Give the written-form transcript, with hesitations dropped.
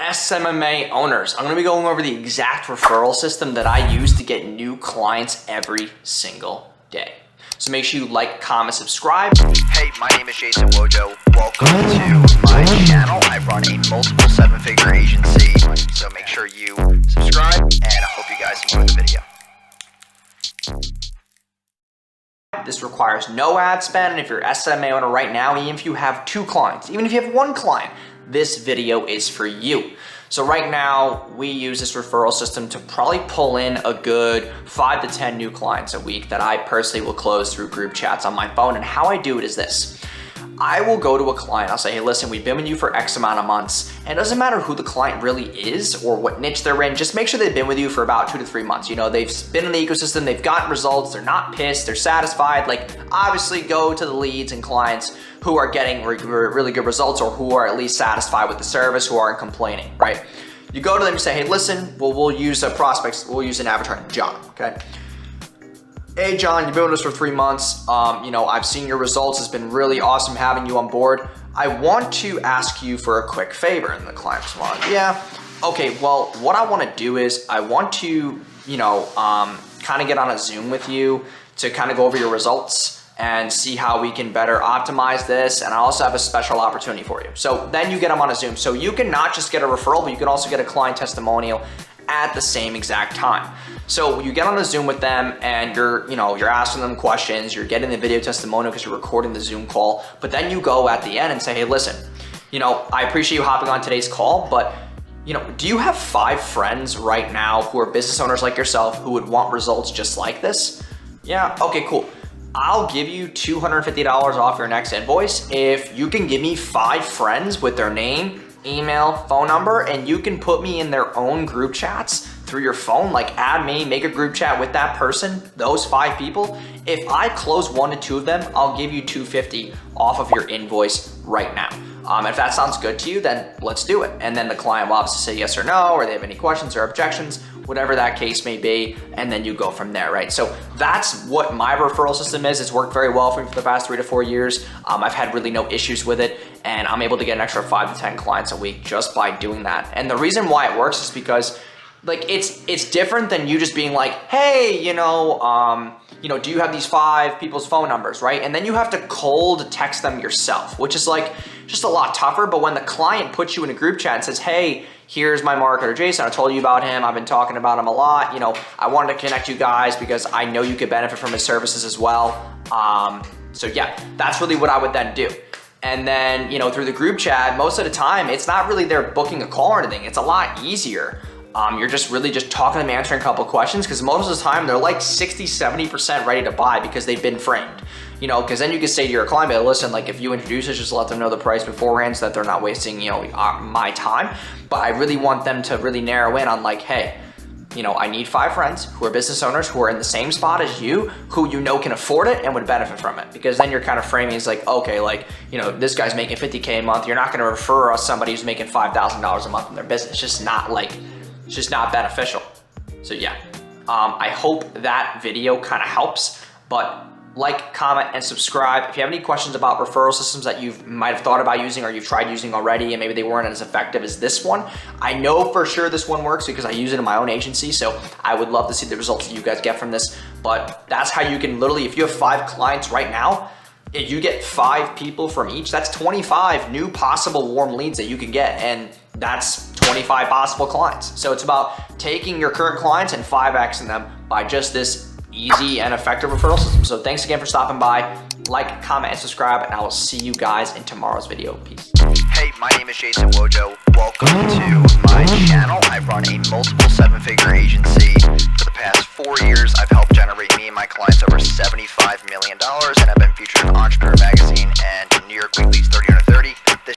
SMMA owners, I'm going to be going over the exact referral system that I use to get new clients every single day. So make sure you like, comment, subscribe. Hey, my name is Jason Wojo. Welcome to my channel. I run a multiple seven-figure agency, so make sure you subscribe, and I hope you guys enjoy the video. This requires no ad spend, and if you're an SMA owner right now, even if you have 2 clients, even if you have 1 client, this video is for you. So right now, we use this referral system to probably pull in a good 5 to 10 new clients a week that I personally will close through group chats on my phone. And how I do it is this. I will go to a client, I'll say, hey, listen, we've been with you for X amount of months. And it doesn't matter who the client really is or what niche they're in, just make sure they've been with you for about 2 to 3 months. You know, they've been in the ecosystem, they've gotten results, they're not pissed, they're satisfied. Like, obviously go to the leads and clients who are getting really good results or who are at least satisfied with the service, who aren't complaining, right? You go to them and say, hey, listen, we'll use a prospect, we'll use an avatar, John, okay? Hey John, you've been with us for 3 months. You know, I've seen your results. It's been really awesome having you on board. I want to ask you for a quick favor. And the client responds, yeah, okay, well, what I want to do is I want to, you know, kind of get on a Zoom with you to kind of go over your results and see how we can better optimize this. And I also have a special opportunity for you. So then you get them on a Zoom. So you can not just get a referral, but you can also get a client testimonial at the same exact time. So you get on a Zoom with them and you're asking them questions, you're getting the video testimonial because you're recording the Zoom call, but then you go at the end and say, hey, listen, you know, I appreciate you hopping on today's call, but you know, do you have 5 friends right now who are business owners like yourself who would want results just like this? Yeah, okay, cool. I'll give you $250 off your next invoice if you can give me 5 friends with their name, email, phone number, and you can put me in their own group chats through your phone, like add me, make a group chat with that person, those 5 people. If I close 1 to 2 of them, I'll give you $250 off of your invoice right now. If that sounds good to you, then let's do it. And then the client will obviously say yes or no, or they have any questions or objections, whatever that case may be, and then you go from there, right? So that's what my referral system is. It's worked very well for me for the past 3 to 4 years. I've had really no issues with it, and I'm able to get an extra 5 to 10 clients a week just by doing that. And the reason why it works is because like it's different than you just being like, hey, you know, do you have these 5 people's phone numbers, right? And then you have to cold text them yourself, which is like just a lot tougher. But when the client puts you in a group chat and says, hey, here's my marketer, Jason, I told you about him, I've been talking about him a lot, you know, I wanted to connect you guys because I know you could benefit from his services as well. So yeah, that's really what I would then do. And then, you know, through the group chat, most of the time, it's not really they're booking a call or anything. It's a lot easier. You're just really just talking to them, answering a couple of questions, because most of the time they're like 60-70% ready to buy because they've been framed. You know, because then you can say to your client, listen, like if you introduce us, just let them know the price beforehand so that they're not wasting, you know, my time. But I really want them to really narrow in on like, hey, you know, I need 5 friends who are business owners who are in the same spot as you, who you know can afford it and would benefit from it. Because then you're kind of framing as like, okay, like, you know, this guy's making $50K a month. You're not going to refer us somebody who's making $5,000 a month in their business. It's just not like, it's just not beneficial. So yeah, I hope that video kind of helps, but like, comment, and subscribe. If you have any questions about referral systems that you might have thought about using or you've tried using already and maybe they weren't as effective as this one, I know for sure this one works because I use it in my own agency, so I would love to see the results that you guys get from this. But that's how you can literally, if you have 5 clients right now, if you get 5 people from each, that's 25 new possible warm leads that you can get, and that's 25 possible clients. So it's about taking your current clients and 5xing them by just this easy and effective referral system. So thanks again for stopping by. Like, comment, and subscribe, and I will see you guys in tomorrow's video. Peace. Hey, my name is Jason Wojo. Welcome to my channel. I run a multiple 7-figure agency. For the past 4 years, I've helped generate me and my clients over $75 million, and I've been featured in Entrepreneur Magazine and New York Weekly's 30